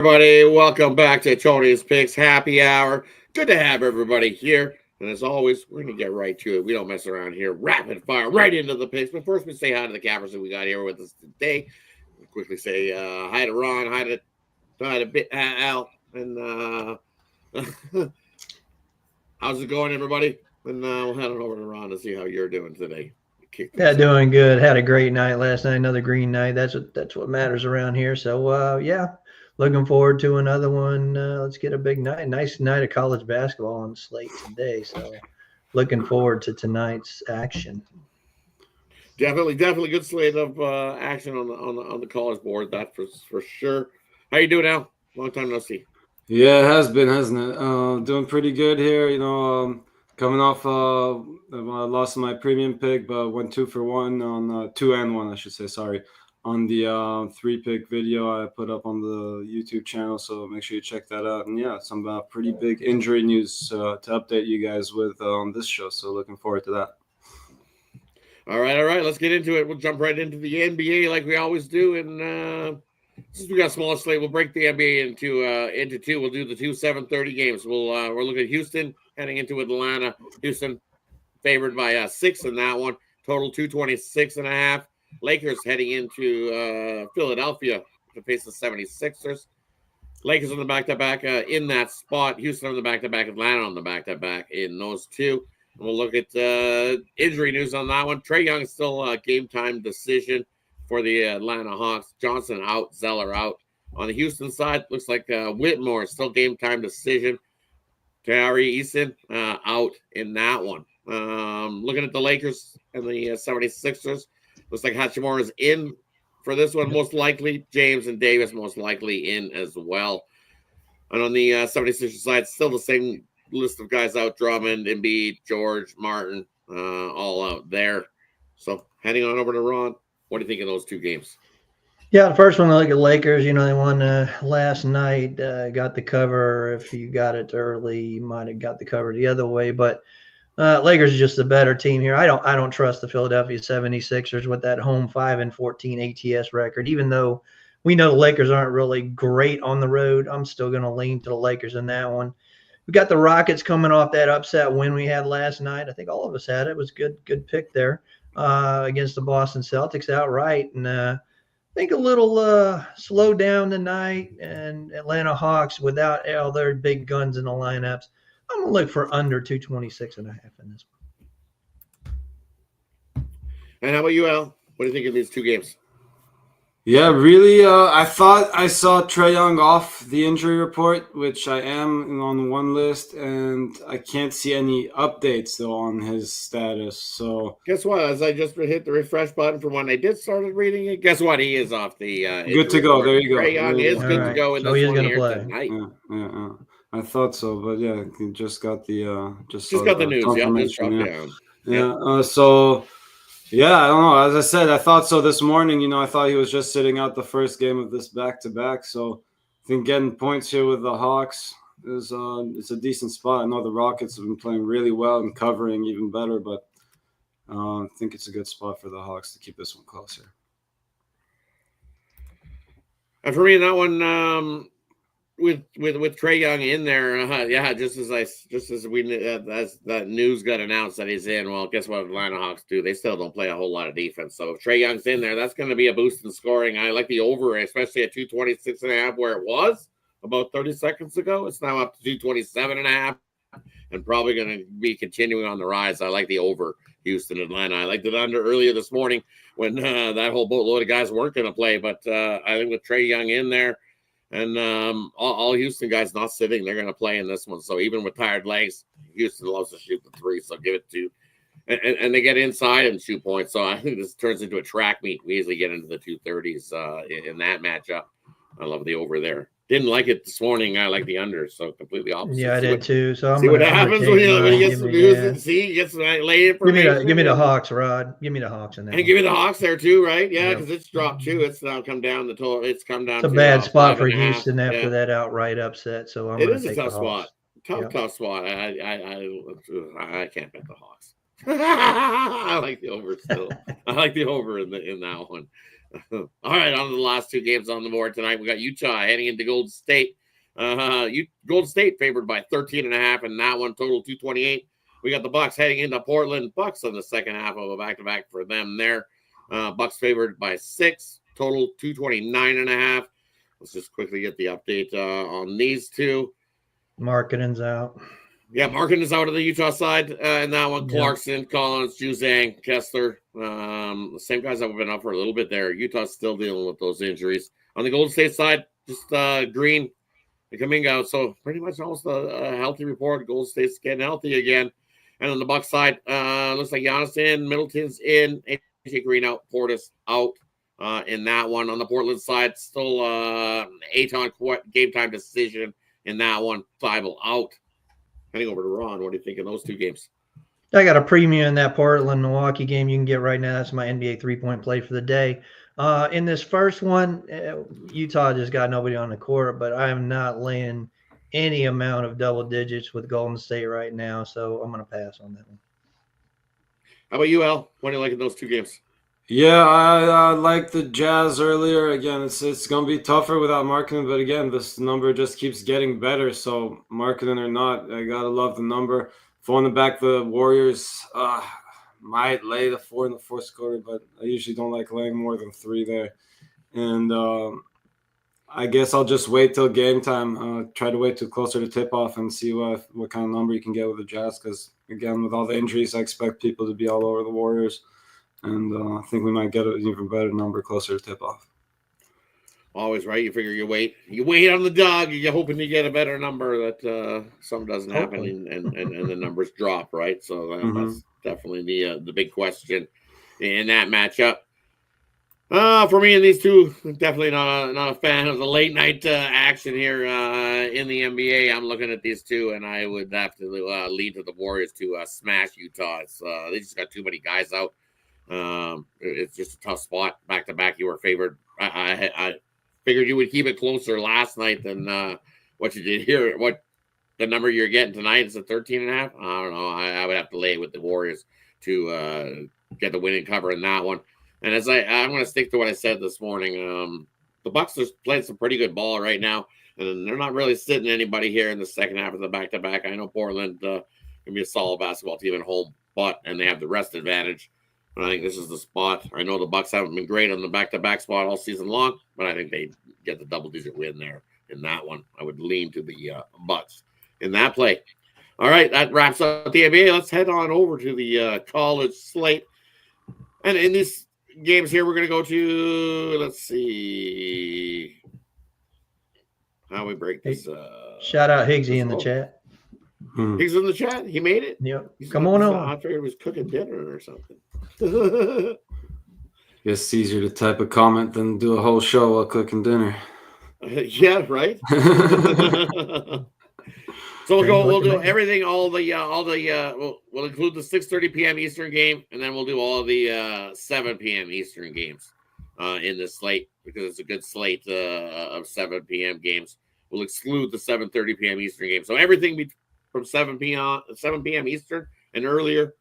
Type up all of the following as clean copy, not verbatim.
Everybody, welcome back to Tony's Picks Happy Hour. Good to have everybody here. And as always, we're going to get right to it. We don't mess around here. Rapid fire right into the picks. But first, we say hi to the cappers that we got here with us today. We'll quickly say hi to Ron, hi to Al. And how's it going, everybody? And we'll head on over to Ron to see how you're doing today. Yeah, doing good. Had a great night last night. Another green night. That's what matters around here. So yeah, looking forward to another one. Let's get a big night. Nice night of college basketball on the slate today. So looking forward to tonight's action. Definitely good slate of action on the college board. That for sure. How you doing, Al? Long time no see. Yeah, it has been, hasn't it? Doing pretty good here. Coming off I lost my premium pick, but went 2 for 1 on 2 and 1, I should say. Sorry, on the 3-pick video I put up on the YouTube channel. So make sure you check that out. And yeah, some pretty big injury news to update you guys with on this show. So looking forward to that. All right. Let's get into it. We'll jump right into the NBA like we always do. And since we got a smaller slate, we'll break the NBA into two. We'll do the 2 7:30 games. We're looking at Houston heading into Atlanta. Houston favored by 6 in that one. Total 226.5. Lakers heading into Philadelphia to face the 76ers. Lakers on the back-to-back in that spot. Houston on the back-to-back. Atlanta on the back-to-back in those two. And we'll look at injury news on that one. Trae Young is still a game-time decision for the Atlanta Hawks. Johnson out, Zeller out. On the Houston side, looks like Whitmore still game-time decision. Tari Eason out in that one. Looking at the Lakers and the 76ers, looks like Hachimura is in for this one, most likely. James and Davis most likely in as well. And on the 76ers side, still the same list of guys out: Drummond, Embiid, George, Martin, all out there. So heading on over to Ron, what do you think of those two games? Yeah, the first one, I look at Lakers. They won last night. Got the cover. If you got it early, you might have got the cover the other way. But Lakers is just a better team here. I don't trust the Philadelphia 76ers with that home 5-14 ATS record. Even though we know the Lakers aren't really great on the road, I'm still going to lean to the Lakers in that one. We got the Rockets coming off that upset win we had last night. I think all of us had it. It was good pick there against the Boston Celtics outright. And I think a little slow down tonight, and Atlanta Hawks without all their big guns in the lineups. I'm going to look for under 226.5 in this one. And how about you, Al? What do you think of these two games? Yeah, really, I thought I saw Trae Young off the injury report, which I am on one list, and I can't see any updates, though, on his status. So guess what? As I just hit the refresh button from when I started reading it, guess what? He is off the good to go. Report. There you go. Trae Young is good to go in this one here play tonight. Yeah. I thought so, but yeah, he just got the just got the news. Yeah, just dropped down. Yeah. So. Yeah, I don't know. As I said, I thought so this morning. I thought he was just sitting out the first game of this back-to-back. So I think getting points here with the Hawks is it's a decent spot. I know the Rockets have been playing really well and covering even better, but I think it's a good spot for the Hawks to keep this one closer. And for me, that one with Trae Young in there, just as that news got announced that he's in. Well, guess what Atlanta Hawks do? They still don't play a whole lot of defense. So if Trae Young's in there, that's going to be a boost in scoring. I like the over, especially at 226.5, where it was about 30 seconds ago. It's now up to 227.5, and probably going to be continuing on the rise. I like the over Houston, Atlanta. I liked it under earlier this morning when that whole boatload of guys weren't going to play. But I think with Trae Young in there, and all Houston guys not sitting, they're going to play in this one. So even with tired legs, Houston loves to shoot the three. So give it to, and they get inside and shoot points. So I think this turns into a track meet. We easily get into the 230s in that matchup. I love the over there. Didn't like it this morning. I like the under. So completely opposite. Yeah, I did too. So see what happens when he gets some news. See, he gets late information. Give me the Hawks, Rod. Give me the Hawks in there. And give me the Hawks there too, right? Yeah, because it's dropped too. It's now come down the total. It's come down. It's a bad spot for Houston after that outright upset. So it is a tough spot. Tough spot. I can't bet the Hawks. I like the over still. I like the over in that one. All right, on to the last two games on the board tonight. We got Utah heading into Golden State. Golden State favored by 13.5, and that one total 228. We got the Bucks heading into Portland. Bucks on the second half of a back-to-back for them there. Bucks favored by 6, total 229.5. Let's just quickly get the update on these two. Marketing's out. Yeah, Markin is out of the Utah side, and that one, Yeah. Clarkson, Collins, Juzang, Kessler, the same guys that have been up for a little bit there. Utah's still dealing with those injuries. On the Golden State side, just Green and Kuminga, so pretty much almost a healthy report. Golden State's getting healthy again. And on the Bucks side, looks like Giannis in, Middleton's in, AJ Green out, Portis out in that one. On the Portland side, still Ayton game time decision in that one, Thibault out. Heading over to Ron, what do you think of those two games? I got a premium in that Portland-Milwaukee game you can get right now. That's my NBA three-point play for the day. In this first one, Utah just got nobody on the court, but I am not laying any amount of double digits with Golden State right now, so I'm going to pass on that one. How about you, Al? What do you like in those two games? Yeah, I like the Jazz earlier. Again, it's going to be tougher without marketing, but again, this number just keeps getting better. So marketing or not, I got to love the number. Falling the back, the Warriors might lay the 4 in the fourth quarter, but I usually don't like laying more than 3 there. And I guess I'll just wait till game time, try to wait till closer to tip-off and see what kind of number you can get with the Jazz because, again, with all the injuries, I expect people to be all over the Warriors. And I think we might get an even better number closer to tip-off. Always right. You figure you wait on the dog. You're hoping to get a better number that something doesn't happen and the numbers drop, right? So that's definitely the big question in that matchup. For me and these two, definitely not a fan of the late night action here in the NBA. I'm looking at these two, and I would have to lead to the Warriors to smash Utah. They just got too many guys out. It's just a tough spot back to back. You were favored. I figured you would keep it closer last night than what you did here. What the number you're getting tonight is a 13.5. I don't know. I would have to lay with the Warriors to get the winning cover in that one. And as I'm going to stick to what I said this morning. The Bucks are playing some pretty good ball right now, and they're not really sitting anybody here in the second half of the back to back. I know Portland can be a solid basketball team at home, and they have the rest advantage. But I think this is the spot. I know the Bucks haven't been great on the back-to-back spot all season long, but I think they get the double-digit win there in that one. I would lean to the Bucks in that play. All right, that wraps up the NBA. Let's head on over to the college slate. And in these games here, we're going to go to, let's see how we break this. Shout out Higgsy in the chat. He's in the chat. He made it. Yep. Come on over. I figured he was cooking dinner or something. Guess it's easier to type a comment than do a whole show while cooking dinner. Yeah, right. So we'll do everything. We'll include the 6:30 p.m. Eastern game, and then we'll do all the 7 p.m. Eastern games in this slate because it's a good slate of 7 p.m. games. We'll exclude the 7:30 p.m. Eastern game. So everything from 7 p.m. Eastern and earlier.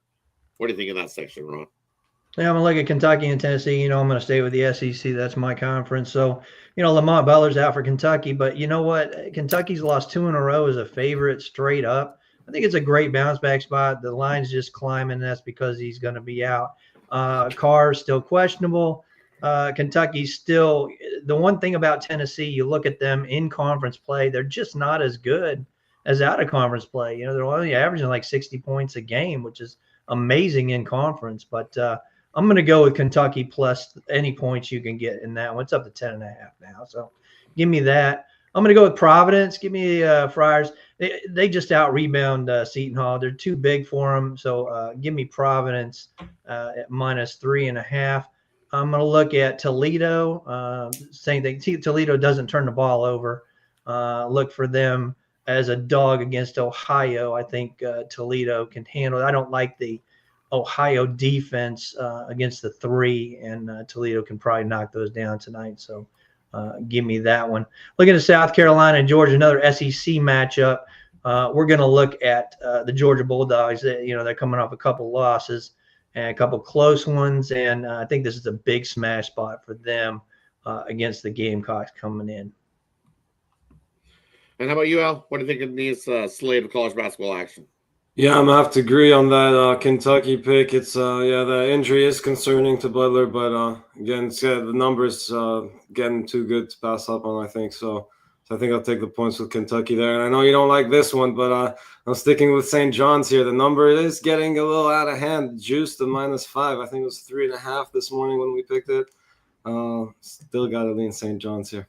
What do you think of that section, Ron? Yeah, I'm going to look at Kentucky and Tennessee. I'm going to stay with the SEC. That's my conference. So, Lamont Butler's out for Kentucky. But you know what? Kentucky's lost 2 in a row as a favorite straight up. I think it's a great bounce-back spot. The line's just climbing. That's because he's going to be out. Carr's still questionable. Kentucky's still – the one thing about Tennessee, you look at them in conference play, they're just not as good as out of conference play. They're only averaging like 60 points a game, which is amazing in conference. But I'm going to go with Kentucky plus any points you can get in that one. It's up to 10.5 now. So give me that. I'm going to go with Providence. Give me Friars. They just out-rebound Seton Hall. They're too big for them. So give me Providence at minus 3.5. I'm going to look at Toledo. Same thing. Toledo doesn't turn the ball over. Look for them as a dog against Ohio. I think Toledo can handle it. I don't like the Ohio defense against the 3, and Toledo can probably knock those down tonight. So give me that one. Looking at South Carolina and Georgia, another SEC matchup. We're going to look at the Georgia Bulldogs. They're coming off a couple losses. and a couple close ones. And I think this is a big smash spot for them against the Gamecocks coming in. And how about you, Al? What do you think of these slate of college basketball action? Yeah, I'm gonna have to agree on that Kentucky pick. It's the injury is concerning to Butler, but again, the numbers getting too good to pass up on. I think so. So I think I'll take the points with Kentucky there. And I know you don't like this one, but I'm sticking with St. John's here. The number is getting a little out of hand. Juiced to -5. I think it was 3.5 this morning when we picked it. Still got to lean St. John's here.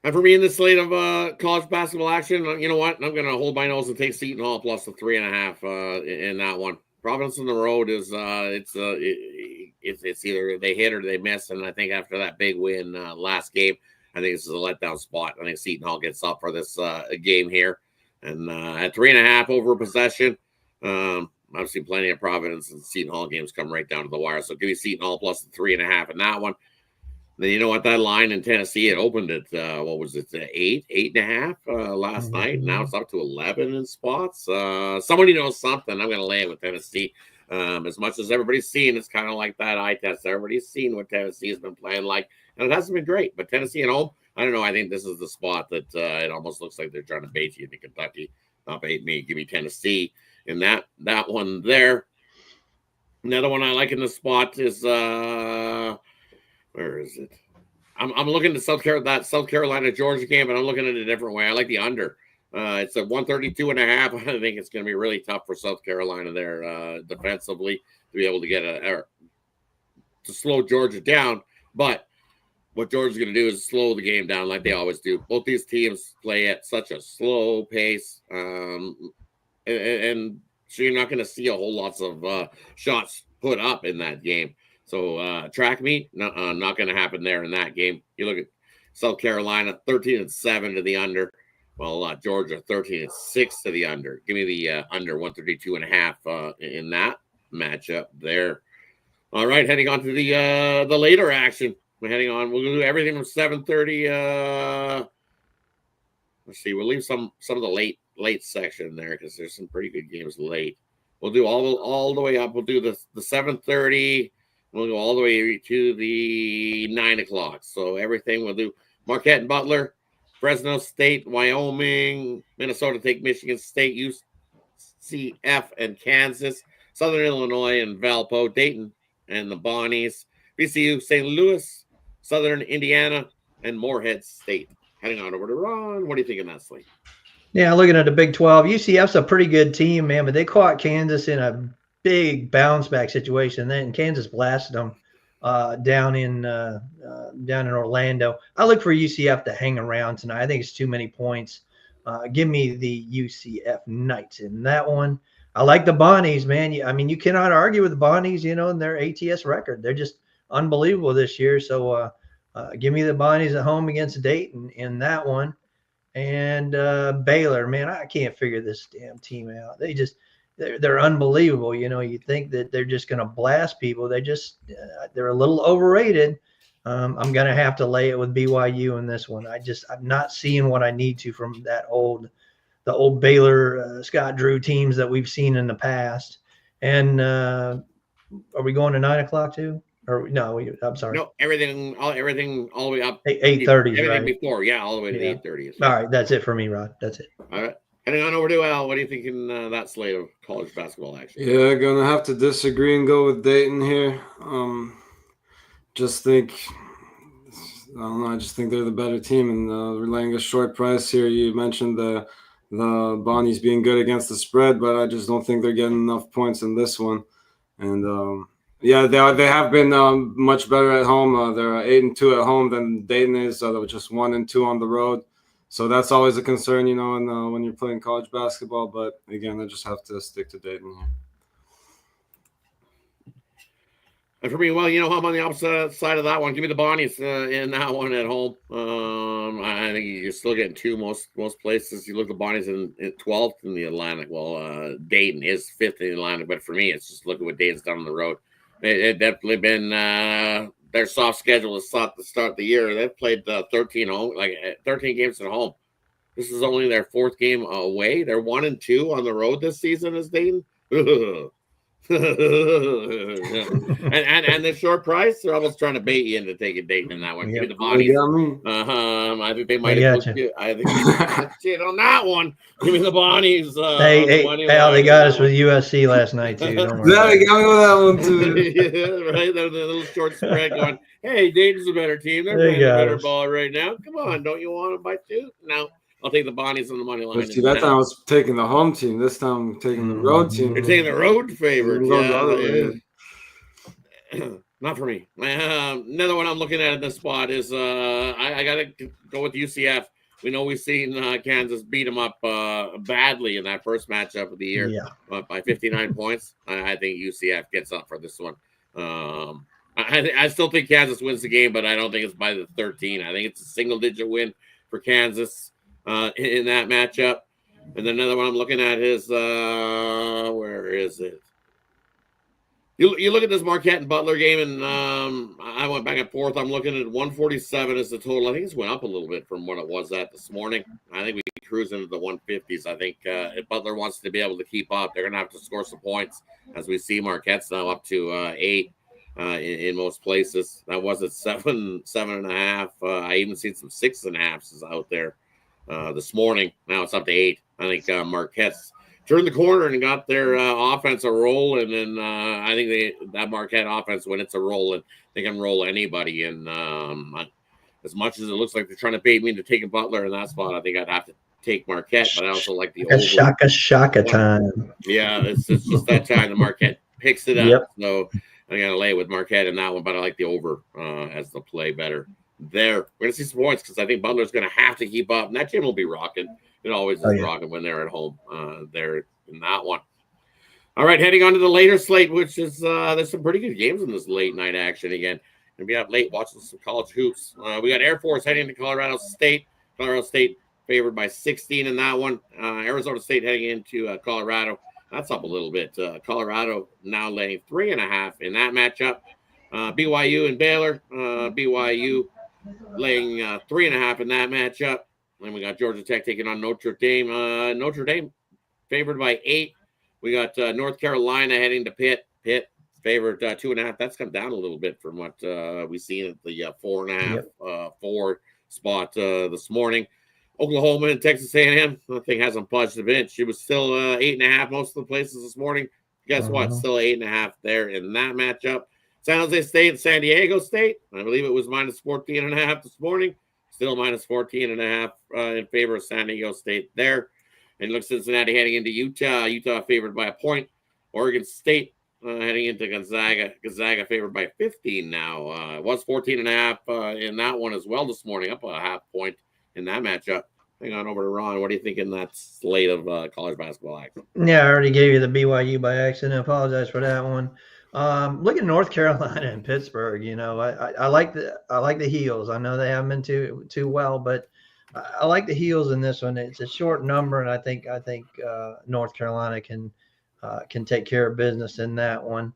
And for me in this slate of college basketball action, you know what? I'm going to hold my nose and take Seton Hall plus the 3.5 in that one. Providence on the road is it's either they hit or they miss, and I think after that big win last game, I think this is a letdown spot. I think Seton Hall gets up for this game here, and at 3.5 over possession. I've seen plenty of Providence and Seton Hall games come right down to the wire, so give me Seton Hall plus the 3.5 in that one. Then you know what, that line in Tennessee, it opened at what was it, 8.5 last night. Now it's up to 11 in spots. Somebody knows something. I'm going to lay it with Tennessee. As much as everybody's seen, it's kind of like that eye test. Everybody's seen what Tennessee has been playing like, and it hasn't been great. But Tennessee at home, I don't know. I think this is the spot that it almost looks like they're trying to bait you into Kentucky. Not bait me. Give me Tennessee in that one there. Another one I like in the spot is where is it? I'm looking at South Carolina Georgia game, but I'm looking at it a different way. I like the under. It's at 132.5. I think it's going to be really tough for South Carolina there defensively to be able to get to slow Georgia down. But what Georgia's going to do is slow the game down like they always do. Both these teams play at such a slow pace, and so you're not going to see a whole lots of shots put up in that game. So track meet, not going to happen there in that game. You look at South Carolina, 13-7 to the under. Well, Georgia, 13-6 to the under. Give me the under 132.5 in that matchup there. All right, heading on to the later action. We're heading on. We'll do everything from 7:30. Let's see. We'll leave some of the late section there because there's some pretty good games late. We'll do all the way up. We'll do the 7:30. We'll go all the way to the 9 o'clock. So everything we'll do Marquette and Butler, Fresno State, Wyoming, Minnesota take Michigan State, UCF and Kansas, Southern Illinois and Valpo, Dayton and the Bonnies, VCU, St. Louis, Southern Indiana, and Morehead State. Heading on over to Ron. What do you think of that slate? Yeah, looking at the Big 12, UCF's a pretty good team, man, but they caught Kansas in a big bounce back situation. Then Kansas blasted them down in Orlando. I look for UCF to hang around tonight. I think it's too many points. Give me the UCF Knights in that one. I like the Bonnies, man. I mean, you cannot argue with the Bonnies, and their ATS record. They're just unbelievable this year. So give me the Bonnies at home against Dayton in that one. And Baylor, man, I can't figure this damn team out. They're unbelievable. You think that they're just going to blast people. They're a little overrated. I'm going to have to lay it with BYU in this one. I'm not seeing what I need to from the old Baylor Scott Drew teams that we've seen in the past. And are we going to 9 o'clock too? Or no, I'm sorry. No, everything all the way up. 8:30. Everything right? Before, all the way to 8:30. All right, that's it for me, Rod. That's it. All right. Heading on over to Al. What do you think in that slate of college basketball action? Yeah, gonna have to disagree and go with Dayton here. Just think, I don't know. I just think they're the better team, and relaying a short price here. You mentioned the Bonnies being good against the spread, but I just don't think they're getting enough points in this one. And they have been much better at home. They're 8-2 at home than Dayton is. They were just 1-2 on the road. So that's always a concern, when you're playing college basketball. But again, I just have to stick to Dayton here. And for me, well, I'm on the opposite side of that one. Give me the Bonnies in that one at home. I think you're still getting two most places. You look at the Bonnies in 12th in the Atlantic. Well, Dayton is 5th in the Atlantic. But for me, it's just look at what Dayton's done on the road. They've definitely been their soft schedule is sought to start the year. They've played 13 games at home. This is only their 4th game away. They're 1-2 on the road this season as Dayton. and the short price, they're almost trying to bait you into taking Dayton in that one. Give me the Bonnies. I think they might have put you. I think they shit on that one. Give me the Bonnies. They got us with USC last night too. Don't worry. Yeah, they got me with that one too. Yeah, right. The little short spread going. Hey, Dayton's a better team. They're playing a better ball right now. Come on, don't you want to buy two? No. I'll take the Bonnies on the money line. But see, that time I was taking the home team. This time I'm taking the road team. You're taking the road favorites. Yeah. Not for me. Another one I'm looking at in this spot is I got to go with UCF. We know we've seen Kansas beat them up badly in that first matchup of the year by 59 points. I think UCF gets up for this one. I still think Kansas wins the game, but I don't think it's by the 13. I think it's a single-digit win for Kansas in that matchup. And then another one I'm looking at is where is it? You look at this Marquette and Butler game, and I went back and forth. I'm looking at 147 as the total. I think it's went up a little bit from what it was at this morning. I think we can cruise into the 150s. I think if Butler wants to be able to keep up, they're going to have to score some points. As we see, Marquette's now up to 8 in most places. That was at 7.5. I even seen some 6.5s out there this morning. Now it's up to 8. I think Marquette's turned the corner and got their offense a roll, and then I think that Marquette offense, when it's a roll, and they can roll anybody. And as much as it looks like they're trying to bait me into taking Butler in that spot, I think I'd have to take Marquette. But I also like the over. Shaka time. Yeah, it's just that time the Marquette picks it up. Yep. So I'm gonna lay with Marquette in that one, but I like the over as the play better. There, we're gonna see some points because I think Butler's gonna have to keep up, and that team will be rocking. It always is rocking when they're at home. They're in that one. All right, heading on to the later slate, which is there's some pretty good games in this late night action again. Gonna be up late watching some college hoops. We got Air Force heading to Colorado State. Colorado State favored by 16 in that one. Arizona State heading into Colorado. That's up a little bit. Colorado now laying 3.5 in that matchup. BYU and Baylor. BYU laying 3.5 in that matchup. Then we got Georgia Tech taking on Notre Dame. Notre Dame favored by 8. We got North Carolina heading to Pitt. Pitt favored 2.5. That's come down a little bit from what we seen at the 4.5, 4 spot this morning. Oklahoma and Texas A&M. That thing hasn't budged a bit. It was still 8.5 most of the places this morning. Guess what? Still 8.5 there in that matchup. San Jose State and San Diego State. I believe it was minus 14.5 this morning. Still minus 14.5 in favor of San Diego State there. And look, Cincinnati heading into Utah. Utah favored by a point. Oregon State heading into Gonzaga. Gonzaga favored by 15 now. It was 14.5 in that one as well this morning, up a half point in that matchup. Hang on over to Ron. What do you think in that slate of college basketball action? Yeah, I already gave you the BYU by accident. I apologize for that one. Look at North Carolina and Pittsburgh. You know, I like the Heels. I know they haven't been too well, but I like the Heels in this one. It's a short number, and I think North Carolina can take care of business in that one.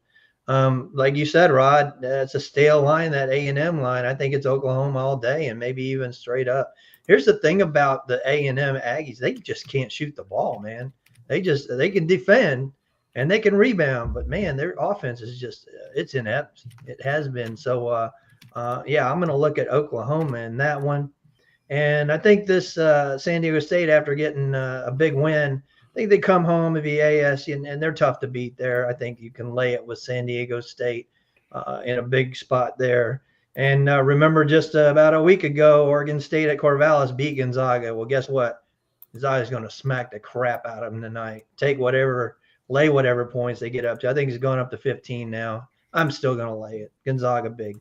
Like you said, Rod, it's a stale line, that A&M line. I think it's Oklahoma all day, and maybe even straight up. Here's the thing about the A&M Aggies: they just can't shoot the ball, man. They can defend. And they can rebound, but man, their offense is it's inept. It has been. So, I'm going to look at Oklahoma in that one. And I think this San Diego State, after getting a big win, I think they come home to VAS, and they're tough to beat there. I think you can lay it with San Diego State in a big spot there. And remember, just about a week ago, Oregon State at Corvallis beat Gonzaga. Well, guess what? Gonzaga's going to smack the crap out of them tonight. Lay whatever points they get up to. I think it's going up to 15 now. I'm still going to lay it. Gonzaga big.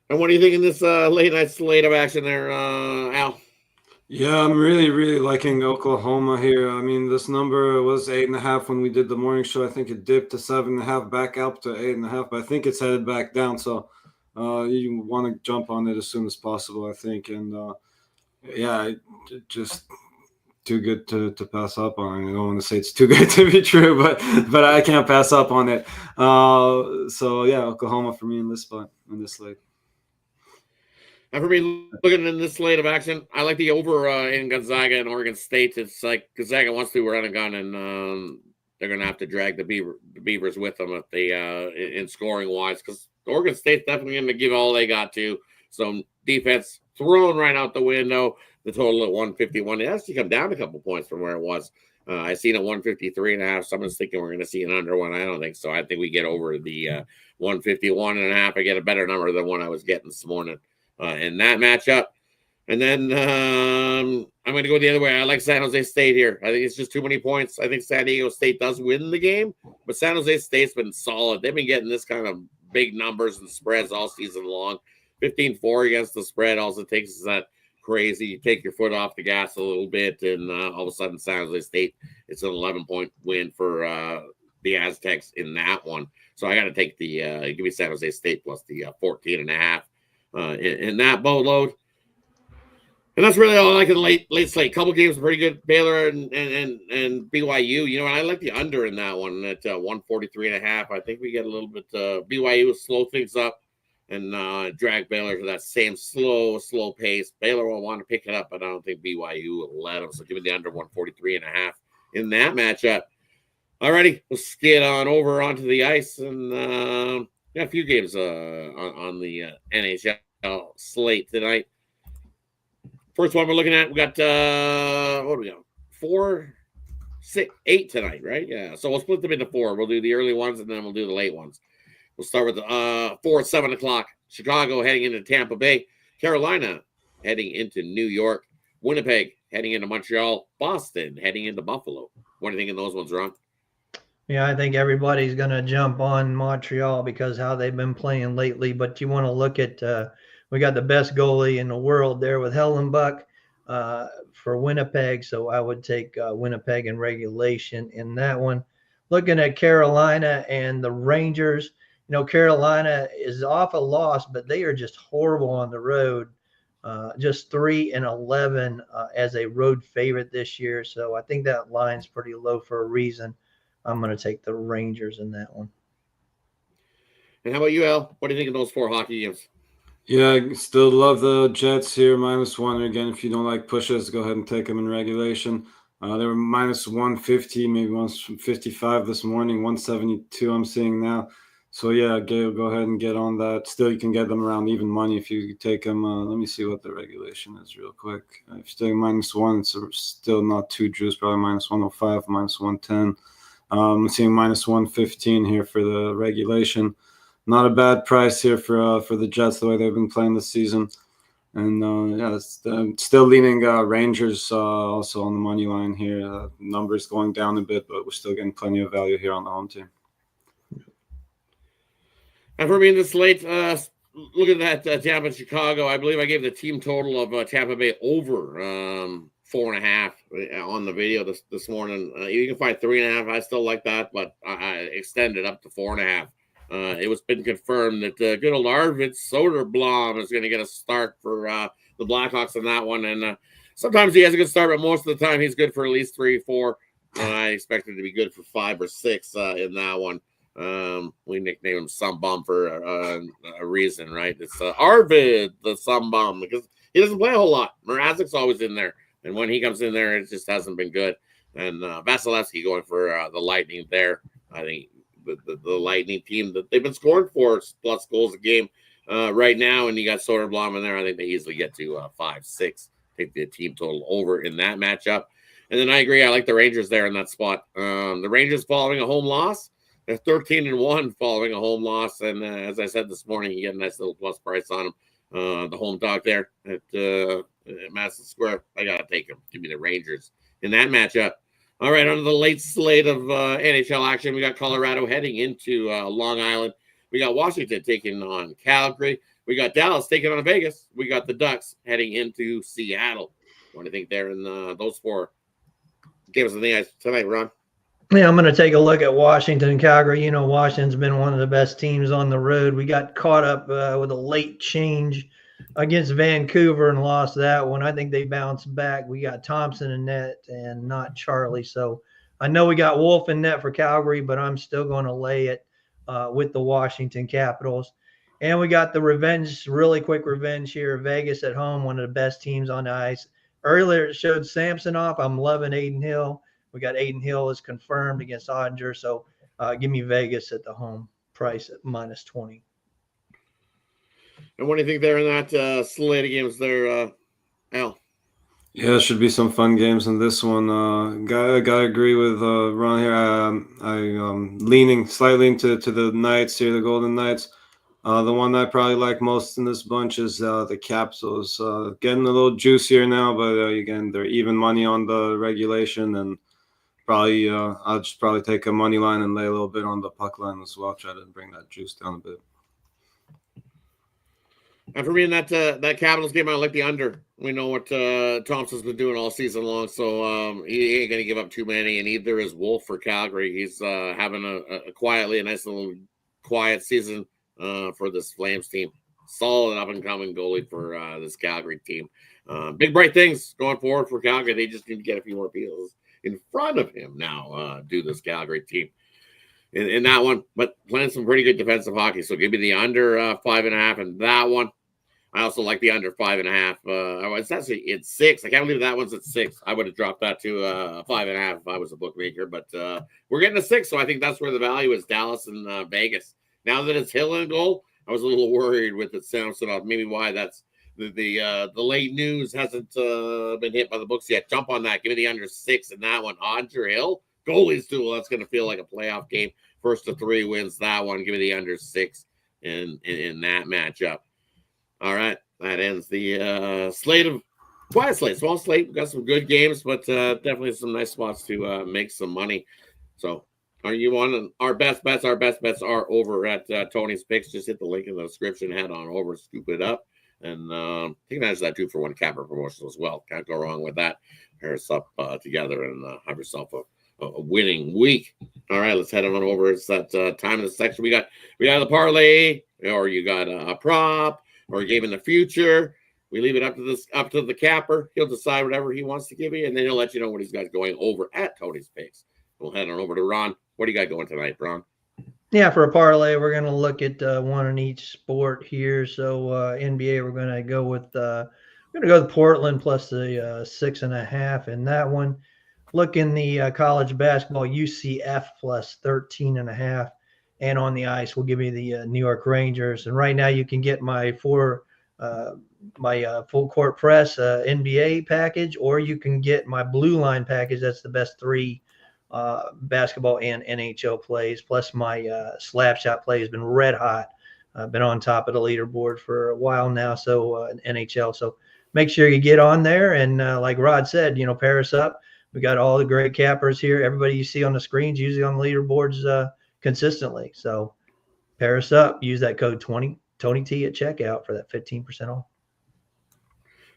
And what do you think in this late night slate of action there, Al? Yeah, I'm really, really liking Oklahoma here. I mean, this number was 8.5 when we did the morning show. I think it dipped to 7.5, back up to 8.5, but I think it's headed back down. So you want to jump on it as soon as possible, I think. And just too good to pass up on. I don't want to say it's too good to be true, but I can't pass up on it. Oklahoma for me in this spot, in this slate. And for me, looking in this slate of action, I like the over in Gonzaga and Oregon State. It's like Gonzaga wants to run a gun, and they're going to have to drag the Beavers with them if they in scoring wise, because Oregon State's definitely going to give all they got to. So defense thrown right out the window. The total at 151. It has to come down a couple points from where it was. I seen a 153.5. Someone's thinking we're going to see an under one. I don't think so. I think we get over the 151.5. I get a better number than one I was getting this morning in that matchup. And then I'm going to go the other way. I like San Jose State here. I think it's just too many points. I think San Diego State does win the game, but San Jose State's been solid. They've been getting this kind of big numbers and spreads all season long. 15-4 against the spread. All it takes is that crazy. You take your foot off the gas a little bit, and all of a sudden San Jose State, it's an 11-point win for the Aztecs in that one. So I got to take the give me San Jose State plus the 14.5 in that boatload. And that's really all I like in the late slate. Couple games are pretty good. Baylor and BYU. You know, I like the under in that one at 143.5. I think we get a little bit BYU will slow things up and drag Baylor to that same slow pace. Baylor will want to pick it up, but I don't think BYU will let them. So give me the under 143.5 in that matchup. Alrighty, let's get on over onto the ice, and got a few games on the NHL slate tonight. First one we're looking at, we got what do we got? 4, 6, 8 tonight, right? Yeah. So we'll split them into 4. We'll do the early ones and then we'll do the late ones. We'll start with the 4 at 7 o'clock. Chicago heading into Tampa Bay. Carolina heading into New York. Winnipeg heading into Montreal. Boston heading into Buffalo. What do you think of those ones, Ron? Yeah, I think everybody's going to jump on Montreal because how they've been playing lately. But you want to look at we got the best goalie in the world there with Hellenbuck for Winnipeg. So I would take Winnipeg in regulation in that one. Looking at Carolina and the Rangers, you know, Carolina is off a loss, but they are just horrible on the road. Just 3-11 as a road favorite this year. So I think that line's pretty low for a reason. I'm going to take the Rangers in that one. And how about you, Al? What do you think of those 4 hockey games? Yeah, I still love the Jets here, -1. Again, if you don't like pushes, go ahead and take them in regulation. They were -150, maybe 155 this morning, 172 I'm seeing now. So, yeah, go ahead and get on that. Still, you can get them around even money if you take them. Let me see what the regulation is real quick. If you're taking -1, it's still not too juice, probably -105, -110. I'm seeing -115 here for the regulation. Not a bad price here for the Jets, the way they've been playing this season. And, yeah, still leaning Rangers also on the money line here. Numbers going down a bit, but we're still getting plenty of value here on the home team. And for me in this late, look at that Tampa and Chicago. I believe I gave the team total of Tampa Bay over 4.5 on the video this morning. You can find 3.5. I still like that, but I extended up to 4.5. It was been confirmed that good old Arvid Soderblom is going to get a start for the Blackhawks in that one. And sometimes he has a good start, but most of the time he's good for at least 3 or 4. I expect it to be good for 5 or 6 in that one. We nicknamed him Some Bum for a reason, right? It's Arvid the Some Bum because he doesn't play a whole lot. Mrazek's always in there, and when he comes in there, it just hasn't been good. And Vasilevsky going for the Lightning there. I think the Lightning team that they've been scoring 4+ goals a game right now, and you got Soderblom in there. I think they easily get to 5-6. Take the team total over in that matchup. And then I agree. I like the Rangers there in that spot. The Rangers following a home loss. They're 13-1 following a home loss. And as I said this morning, you get a nice little plus price on them. The home dog there at Madison Square. I got to take them. Give me the Rangers in that matchup. All right, on to the late slate of NHL action. We got Colorado heading into Long Island. We got Washington taking on Calgary. We got Dallas taking on Vegas. We got the Ducks heading into Seattle. What do you think there in those 4 games of the ice tonight, Ron? Yeah, I'm going to take a look at Washington and Calgary. You know, Washington's been one of the best teams on the road. We got caught up with a late change against Vancouver and lost that one. I think they bounced back. We got Thompson in net and not Charlie. So I know we got Wolf in net for Calgary, but I'm still going to lay it with the Washington Capitals. And we got the revenge, really quick revenge here. Vegas at home, one of the best teams on the ice. Earlier it showed Samson off. I'm loving Aiden Hill. We got Aiden Hill is confirmed against Ottinger. So give me Vegas at the home price at -20. And what do you think there in that slate of games there, Al? Yeah, should be some fun games in this one. Gotta agree with Ron here. I'm leaning slightly into the Knights here, the Golden Knights. The one I probably like most in this bunch is the Capitals. Getting a little juicier now, but again, they're even money on the regulation, and probably I'll just probably take a money line and lay a little bit on the puck line as well. Try to bring that juice down a bit. And for me in that Capitals game, I like the under. We know what Thompson's been doing all season long, so he ain't going to give up too many, and either is Wolf for Calgary. He's having a nice little quiet season for this Flames team. Solid up-and-coming goalie for this Calgary team. Big, bright things going forward for Calgary. They just need to get a few more people in front of him now, do this Calgary team. In that one, but playing some pretty good defensive hockey. So give me the under 5.5 in that one. I also like the under 5.5. It's actually it's 6. I can't believe that one's at 6. I would have dropped that to 5.5 if I was a bookmaker, but we're getting a 6, so I think that's where the value is. Dallas and Vegas. Now that it's Hill in goal, I was a little worried with it Samson off. Maybe why that's the late news hasn't been hit by the books yet. Jump on that. Give me the under 6 in that one. Odger Hill. Goalies too. Well, that's going to feel like a playoff game. First to 3 wins that one. Give me the under 6 in that matchup. All right, that ends the quiet slate, small slate. We've got some good games, but definitely some nice spots to make some money. So, are you on our best bets? Our best bets are over at Tony's Picks. Just hit the link in the description, head on over, scoop it up, and take advantage of that 2-for-1 capper promotion as well. Can't go wrong with that. Pair us up together and have yourself a winning week. All right, let's head on over. It's that time in the section. We got the parlay, or you got a prop, or a game in the future. We leave it up to the capper. He'll decide whatever he wants to give you, and then he'll let you know what he's got going over at Tony's Picks. We'll head on over to Ron. What do you got going tonight, Ron? Yeah, for a parlay, we're going to look at one in each sport here. So NBA, we're going to go with Portland plus the 6.5 in that one. Look in the college basketball, UCF plus 13.5. And on the ice, we'll give you the New York Rangers. And right now, you can get my full court press NBA package, or you can get my blue line package. That's the best 3 basketball and NHL plays. Plus, my slap shot play has been red hot. I've been on top of the leaderboard for a while now. So NHL. So make sure you get on there. And like Rod said, pair us up. We got all the great cappers here. Everybody you see on the screens, usually on the leaderboards consistently. So pair us up. Use that code Tony T at checkout for that 15% off.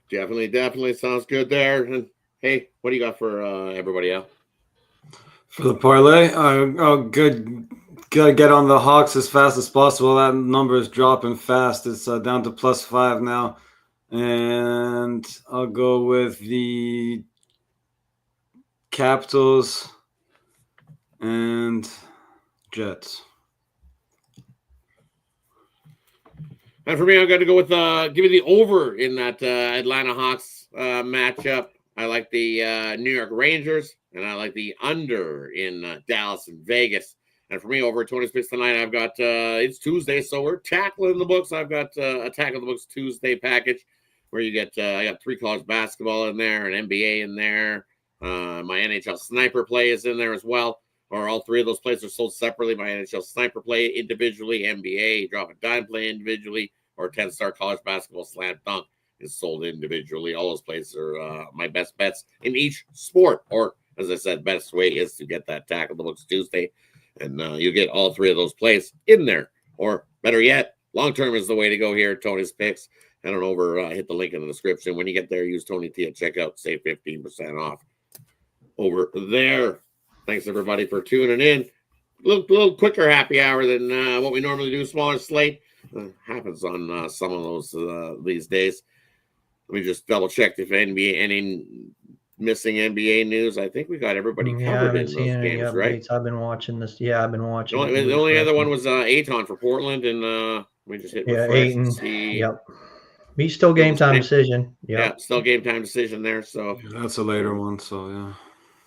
Definitely sounds good there. And hey, what do you got for everybody else? For the parlay, good. Gotta get on the Hawks as fast as possible. That number is dropping fast. It's down to +5 now, and I'll go with the Capitals and Jets. And for me, I'm going to go with give me the over in that Atlanta Hawks matchup. I like the New York Rangers, and I like the under in Dallas and Vegas. And for me, over at Tony's Picks tonight, I've got it's Tuesday, so we're tackling the books. I've got a Tackle the Books Tuesday package where you get I got 3 college basketball in there, an NBA in there. My NHL Sniper play is in there as well. Or all 3 of those plays are sold separately. My NHL Sniper play individually, NBA Drop a Dime play individually, or 10-star college basketball slam dunk is sold individually. All those plays are my best bets in each sport. Or, as I said, best way is to get that Tackle the Books Tuesday, and you get all 3 of those plays in there. Or better yet, long term is the way to go here at Tony's Picks. Head on over, hit the link in the description. When you get there, use Tony T at checkout, save 15% off over there. Thanks, everybody, for tuning in. A little quicker happy hour than what we normally do. Smaller slate. Happens on some of those these days. Let me just double check if any missing NBA news. I think we got everybody covered in those games, updates. right? I've been watching this. Yeah, I've been watching. The only other one was Aton for Portland and We just hit Yeah, refresh and Ayton. see. Yep. He's still game time decision. Yep. Yeah, still game time decision there. So Yeah, that's a later one. So yeah.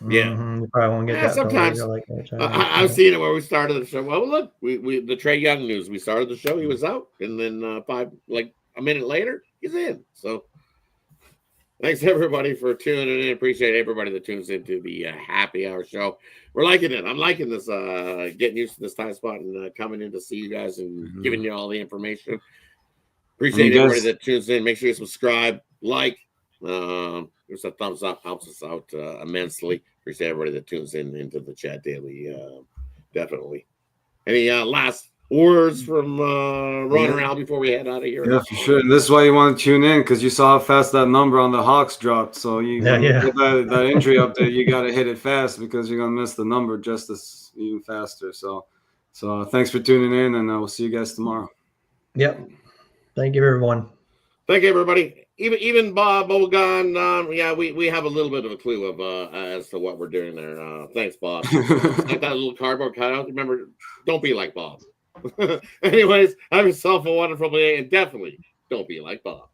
You probably won't get that till Sometimes later, like that. I've seen it where we started the show. Well, look, we the Trey Young news. We started the show, he was out, and then a minute later, he's in. So thanks everybody for tuning in. Appreciate everybody that tunes into the happy hour show. We're liking it. I'm liking this. Getting used to this time spot and coming in to see you guys and giving you all the information. Appreciate everybody that tunes in. Make sure you subscribe, like. There's a thumbs up, helps us out immensely. Appreciate everybody that tunes in into the chat daily. Definitely. Any last words from Ron or Al before we head out of here? Yeah, for sure. And this is why you want to tune in, because you saw how fast that number on the Hawks dropped. So you get that injury update, you got to hit it fast, because you're gonna miss the number just as even faster. So thanks for tuning in, and we'll see you guys tomorrow. Yep. Thank you, everyone. Thank you, everybody. Even Bob Ogan, yeah, we have a little bit of a clue of as to what we're doing there. Thanks, Bob. Like that little cardboard cutout. Remember, don't be like Bob. Anyways, have yourself a wonderful day, and definitely don't be like Bob.